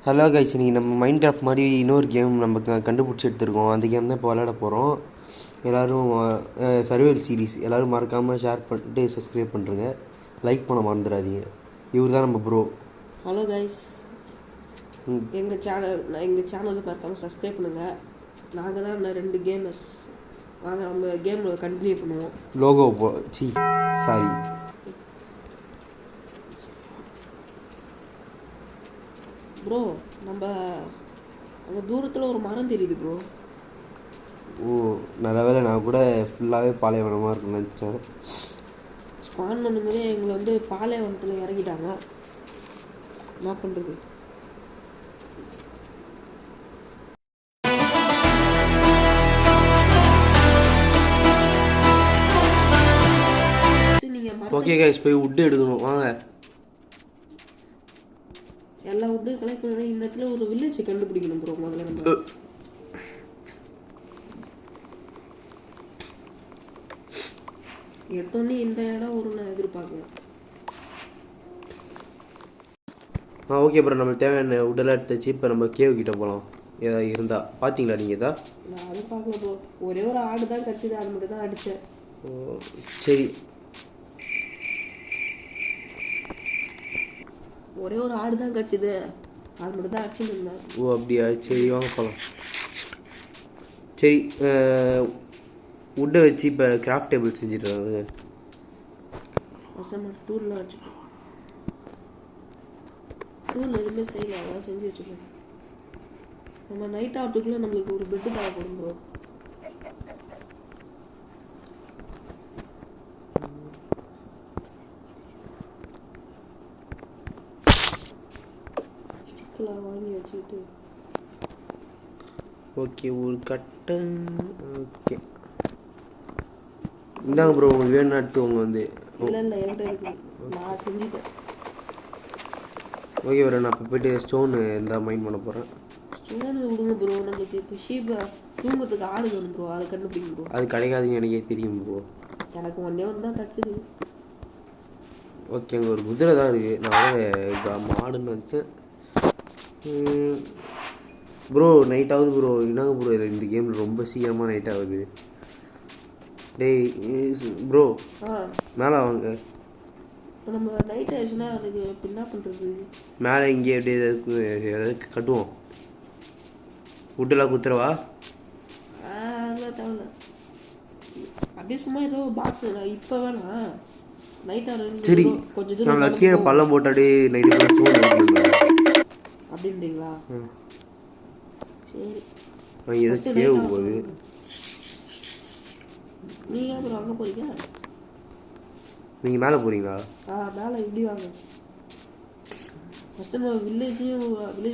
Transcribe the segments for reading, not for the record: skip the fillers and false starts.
Hello guys, இன்றைக்கி நம்ம mind craft மாதிரி இன்னொரு கேம் நம்ம கண்டுபிடிச்சி எடுத்துருக்கோம். அந்த கேம் தான் இப்போ விளையாட போகிறோம். எல்லோரும் சர்வைவல் சீரீஸ் எல்லோரும் மறக்காமல் ஷேர் பண்ணிட்டு சப்ஸ்கிரைப் பண்ணுறங்க. லைக் பண்ண மறந்துடாதீங்க. இவர் தான் நம்ம ப்ரோ. ஹலோ கைஸ், எங்கள் சேனலை மறக்காமல் சப்ஸ்கிரைப் பண்ணுங்கள். நாங்கள் தான் 2 கேமர்ஸ். வாங்க நம்ம கேமில் கண்டினியூ பண்ணுவோம். லோகோ சாரி ப்ரோ, நம்ம அங்கே தூரத்தில் ஒரு மரம் தெரியுது ப்ரோ. ஓ, நல்ல வேலை. நான் கூட ஃபுல்லாகவே பாலைவனமாக இருக்குன்னு நினச்சேன். ஸ்பான் பண்ணும்போதே எங்களை பாலைவனத்தில் இறங்கிட்டாங்க. என்ன பண்ணுறது? ஓகே கைஸ், போய் வுட்டு எடுக்கணும். வாங்க. எல்லா வுட்டையும் கலெக்ட் பண்ணி இந்த இடத்துல ஒரு வில்லேஜை கண்டுபிடிக்கணும் ப்ரோ. முதல்ல நம்ம எடுத்தோடனே இந்த இடம் ஒரு நான் எதிர்பார்க்குறேன். ஓகே ப்ரோ, நம்மளுக்கு தேவையான வுட்டெல்லாம் எடுத்துச்சு. இப்போ நம்ம கேவ் கிட்ட போகலாம். ஏதாவது இருந்தா பார்த்தீங்களா நீங்கள்? தான் நான் அதை பார்க்கல ப்ரோ. ஒரே ஒரு ஆடு தான் கடிச்சது, அது மட்டும் தான் அடித்தேன். ஓ சரி, ஒரே ஒரு ஆடு தான் கடிச்சது, அது மட்டும் தான் அடிச்சுட்டு இருந்தேன். ஓ அப்படியா? சரி வாங்க போகலாம். சரி, வுட்டை வச்சு இப்போ கிராஃப்ட் டேபிள் செஞ்சிடுறாங்க. நம்ம டூரில் வச்சுப்போம். டூரில் எதுவுமே செய்யலாம், அதான் செஞ்சு வச்சுப்போம். நம்ம நைட் ஆகிறதுக்குள்ளே நம்மளுக்கு ஒரு பெட்டு தேவைப்படும் ப்ரோ. ஸ்டிக்கெலாம் வாங்கி வச்சுக்கிட்டு. ஓகே, ஒரு கட்டை. ஓகே இந்தாங்க ப்ரோ, உங்களுக்கு வேணும்னா எடுத்துவங்க வந்து. இல்லை என்கிட்ட இருக்கு, நான் செஞ்சுட்டேன். ஓகே ப்ரோ, நான் இப்போ போய்ட்டு ஸ்டோனு இருந்தால் மைண்ட் பண்ண போகிறேன். ஸ்டோனு விடுங்க ப்ரோ. நம்மளுக்கு இப்போ ஷீப்பை தூங்குறதுக்கு ஆடு வேணும் ப்ரோ. அதை கண்டுபிடிக்கும் ப்ரோ. அது கிடைக்காதுன்னு எனக்கே தெரியும் ப்ரோ. எனக்கு ஒன்றே ஒன்று தான் கிடச்சிது. ஓகே, அங்கே ஒரு குதிரை தான் இருக்குது. நான் மாடுன்னு வச்சேன் ப்ரோ. நைட் ஆகுது ப்ரோ. என்னங்க ப்ரோ, இந்த கேமில் ரொம்ப சீக்கிரமாக நைட் ஆகுது. டேய் ப்ரோ, மேலே வாங்க. இப்போ நம்ம நைட் ஆயிடுச்சுன்னா அதுக்கு இப்போ என்ன பண்ணுறது? மேலே இங்கே அப்படியே ஏதாவது கட்டுவோம். வுட்டெல்லாம் குத்துறவா? அதெல்லாம் தேவையில்ல. அப்படியே சும்மா ஏதோ பாக்ஸ் இப்போ வேணாம். நைட் ஆகுது. சரி, கொஞ்சம் தூரம் நம்ம கீழே பள்ளம் போட்டு அப்படியே நைட்டு அப்படின்றீங்களா? சரி, எது கேவு போகுது. நீங்கள் அப்புறம் அங்கே போகிறீங்க? நீங்கள் மேலே போகிறீங்களா? மேலே இப்படி வாங்க. ஃபஸ்ட்டு நம்ம வில்லேஜ்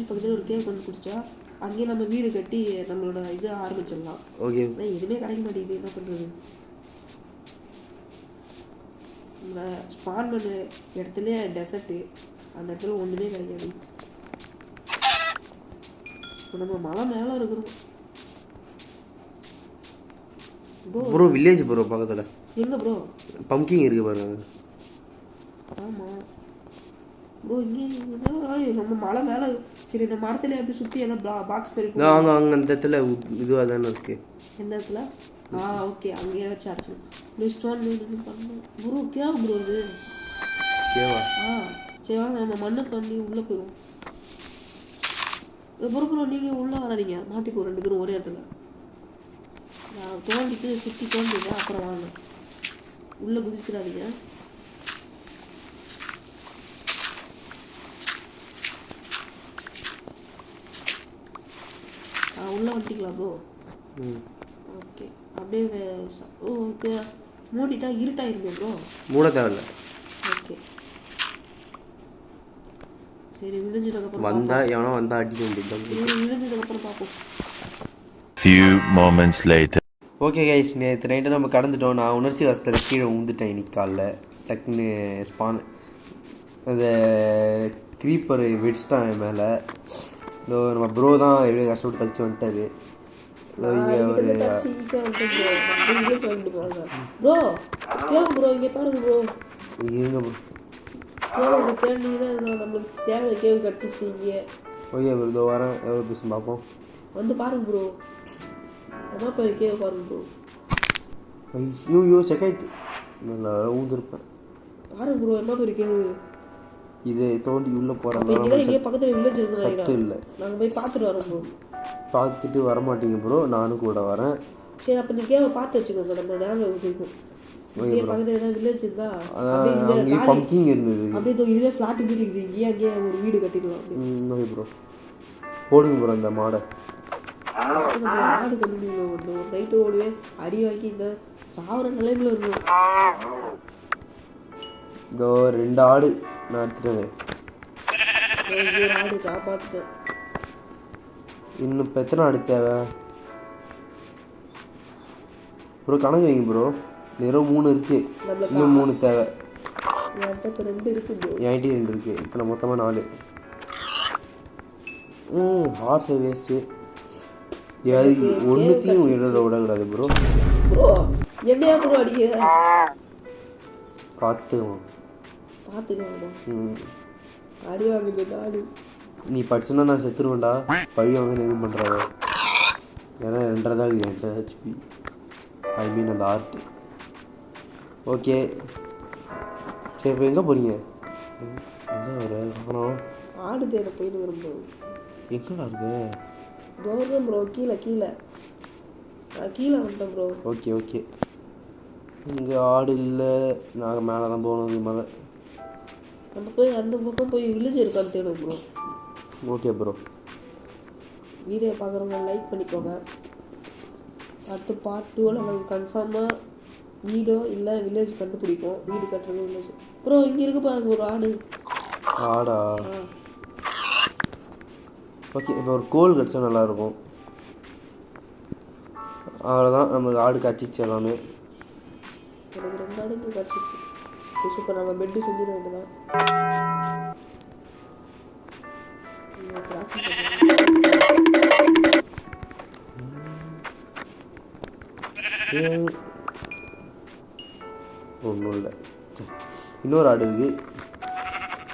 பக்கத்தில் ஒரு கேவ் கண்டுபிடிச்சா அங்கேயே நம்ம வீடு கட்டி நம்மளோட இது ஆரம்பிச்சிடலாம். ஓகே, எதுவுமே கிடைக்க மாட்டேங்குது. என்ன பண்ணுறது? நம்ம ஸ்பான் பண்ண இடத்துல டெசர்ட்டு, அந்த இடத்துல ஒன்றுமே கிடைக்காது. இப்போ நம்ம மலை மேலே இருக்கிறோம் ப்ரோ. வில்லேஜ் ப்ரோ பக்கத்தில். எங்கே ப்ரோ? பம்கிங் இருக்குது பாருங்க. ஆமாம் ப்ரோ, இங்கே நம்ம மலை மேலே. சரி, இந்த மரத்துல எப்படி சுற்றி எதாவது பாக்ஸ் பெரிய அங்கே அந்த இடத்துல இதுவாக தானே இருக்குது. எந்த இடத்துல? ஓகே, அங்கேயே வச்சு அடிச்சிடும். ப்ளீஸ் ஸ்டோன் பண்ணணும் ப்ரோ. கேவ் ப்ரோ இது. கேவா? சரி வாங்க, நம்ம மண்ணை தண்ணி உள்ளே போயிடுவோம். ப்ரோ நீங்கள் உள்ளே வராதிங்க, மாட்டிப்போம் 2 பேரும் ஒரே இடத்துல. நான் தோண்டிட்டு சுற்றி தோண்டிங்க, அப்புறம் வாங்க. உள்ளே குதிச்சிடாதீங்க. உள்ளே வந்துட்டிங்களா ப்ரோ? ஓகே, அப்படியே ஓகே. மூடிட்டா இருட்டாயிருங்க ப்ரோ. மூட தேவையில்ல. ஓகே சரி, விழுந்ததுக்கப்புறம் எவனோ வந்தா அடிக்க வேண்டியது. விழுந்ததுக்கப்புறம் பார்ப்போம். Few moments later. Okay guys, நேற்று நைட்டு நம்ம கடந்துட்டோம். நான் உணர்ச்சி வசத்தில் கீழே ஊந்துட்டேன் இன்னைக்கு காலைல. டக்குன்னு ஸ்பான் அந்த க்ரீப்பர் வெடிச்சிட்டான் என் மேலே. இதோ நம்ம ப்ரோ தான் எப்படியோ கஷ்டப்பட்டு தச்சு வந்துட்டாரு. இங்கே ஒரு ப்ரோ இங்கே பாருங்க ப்ரோ. இருங்க ப்ரோ. கேள்வி கேட்டீங்கன்னா நம்மளுக்கு தேவை கேள்வி கிடச்சிச்சு. இங்கே ஓகே ப்ரோ இதோ வரேன், எவ்வளோ பீஸ் பார்ப்போம். வந்து பாருங்க ப்ரோ, என்ன பேர் கேட்க பாருங்க ப்ரோ. ஐயோ செக்காய்த்து, நல்லா ஊந்துருப்பேன். பாருங்க ப்ரோ என்ன பேர் கேவு. இது தோண்டி உள்ளே அப்போ இங்கே போகிறாங்க. இங்கே பக்கத்தில் வில்லேஜ் சத்து இருக்குன்னு இல்லை. நாங்கள் போய் பார்த்துட்டு வரோம் ப்ரோ. பார்த்துட்டு வரமாட்டீங்க ப்ரோ, நானும் கூட வரேன். சரி அப்போ இந்த கேவை பார்த்து வச்சுக்கோங்க, நம்ம ஞாபகம் வச்சுருக்கோம். இங்கே பக்கத்தில் ஏதாவது வில்லேஜ் இருந்தா அப்படியே இந்த அங்கேயே காலி பம்கிங் இருந்தது. அப்படியே இதுவே ஃப்ளாட் வீடு இருக்குது, இங்கேயே அங்கேயே ஒரு வீடு கட்டிடலாம். அப்படியே ஓகே ப்ரோ போடுங்க ப்ரோ அந்த மாடை. ஆடு கட்டிடுங்க ஒரு நைட்டு ஓடுவே அடி வாங்கி இந்த சாவர நிலைமையில் இருக்கும். இதோ 2 ஆடு நான் எடுத்துட்டேன். ஒரு ஆடு காப்பாற்றுட்டேன். இன்னும் இப்போ எத்தனை ஆடு தேவை ப்ரோ? கணக்கு வைங்க ப்ரோ. வெறும் 3 இருக்குது, இன்னும் 3 தேவை. என்கிட்ட இப்போ 2 இருக்குது ப்ரோ. என்கிட்ட 2 இருக்குது. இப்போ நான் மொத்தமாக 4. ஹார்ஸை வேஸ்ட்டு. ஒன்றுத்தையும் விடக்கூடாது ப்ரோ. ப்ரோ என்னையா ப்ரோ அடிக்க பார்த்துக்குவோம். பார்த்துக்கலாம் அடி வாங்குது நாடு. நீ படிச்சுன்னா நான் செத்துருவேன்டா. பழி வாங்க எதுவும் பண்ணுறாங்க. ஏன்னா 2.5 தான் இருக்குது என்கிட்ட ஹெச்பி. ஐ மீன் அந்த ஆர்ட். ஓகே சரி இப்போ எங்கே போகிறீங்க? எங்கே வர ஆனால் ஆடு தேட போயிட்டு வரும் ப்ரோ. எங்கடா இருக்கு? கவர்மெண்ட் ப்ரோ, கீழே நான் கீழே வந்துட்டேன் ப்ரோ. ஓகே இங்கே ஆடு இல்லை, நாங்கள் மேலே தான் போகணும். மேலே நம்ம போய் அந்த பக்கம் போய் வில்லேஜ் இருக்கான்னு தேடும் ப்ரோ. Okay bro. வீடியோ பார்க்குறவங்க லைக் பண்ணிக்கோங்க. அடுத்து பார்ட் 2 நாங்கள் கன்ஃபார்மாக வீடோ இல்லை வில்லேஜ் கண்டுபிடிப்போம். வீடு கட்டுறது வில்லேஜ். ப்ரோ இங்கே இருக்கு பாருங்க ஒரு ஆடு. ஆடா ஓகே. இப்போ ஒரு கோல் கிடச்சா நல்லாயிருக்கும். அவ்வளோதான், நம்மளுக்கு ஆடு கச்சிச்சு எல்லாமே. எனக்கு 2 ஆடுங்க கச்சிச்சு. சூப்பர், நம்ம பெட்டு செஞ்சிட வேண்டியதான். ஒன்றும் இல்லை, இன்னொரு ஆடு இருக்கு.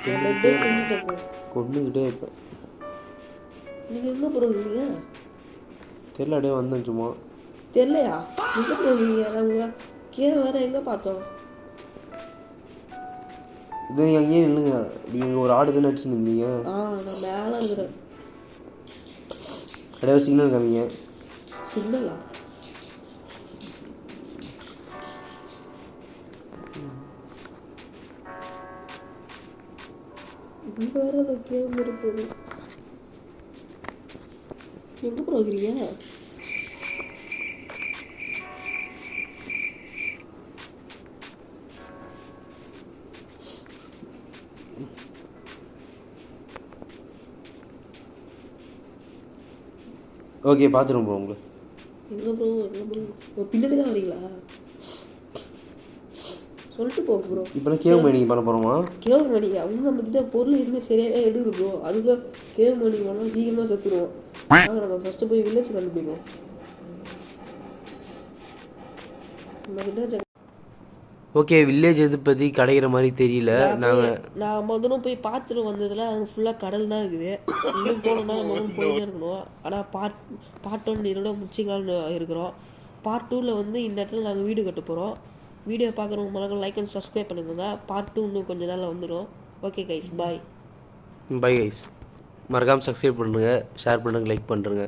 பெட்டே செஞ்சுட்டேன் ப்ரோ. கொண்டுக்கிட்டே இருப்பேன். நீங்கள் எங்கே ப்ரோ இருக்கீங்க? தெரியல, அப்படியே வந்தேன் சும்மா. தெரியலையா? எங்கே ப்ரோ இருக்கீங்க? நாங்கள் கீழே வேறு எங்கே பார்த்தோம்? இது நீங்கள் அங்கேயே இல்லைங்க. நீங்கள் ஒரு ஆடு தானே அடிச்சுன்னு இருந்தீங்க. நான் மேலே இருக்கிறேன். அப்படியே சிக்னல் காமிங்க. சிக்னலா? இங்கே வேறு அதை கேம் இருப்பது. எங்கே ப்ரோ இருக்கிறீங்க? ஓகே பார்த்துருவோம் ப்ரோ உங்களை. எங்கே ப்ரோ பின்னாடி தான் வரீங்களா? சொல்லிட்டு போ ப்ரோ. இப்போ நான் கேவ் மைனிங் பண்ண போகிறோமா? கேவ் மைனிங் அவங்க நம்மக்கிட்ட பொருள் எதுவுமே சரியாகவே எடுக்கணும் ப்ரோ. அதுக்குள்ளே கேவ் மைனிங் பண்ணால் சீக்கிரமாக செத்துருவோம். நாங்கள் நம்ம ஃபஸ்ட்டு போய் வில்லேஜ் கண்டுபிடிப்போம். ஓகே வில்லேஜ் எது பற்றி கிடைக்கிற மாதிரி தெரியல. நான் முதலும் போய் பார்த்துட்டு வந்ததில் அங்கே ஃபுல்லாக கடல் தான் இருக்குது. இன்னும் போகணுன்னா நம்ம போயிட்டே இருக்கணும். ஆனால் பார்ட் 1 இதோட முடிச்சிக்கலான்னு இருக்கிறோம். பார்ட் 2ல் வந்து இந்த இடத்துல நாங்கள் வீடு கட்ட போகிறோம். வீடியோ பார்க்குறவங்க மறக்காம லைக் அண்ட் சப்ஸ்கிரைப் பண்ணுங்க. பார்ட் 2 இன்னும் கொஞ்சம் நாளில் வந்துடும். Okay guys, bye guys. மறக்காமல் சப்ஸ்கிரைப் பண்ணுங்கள், ஷேர் பண்ணுங்கள், லைக் பண்ணுறேங்க.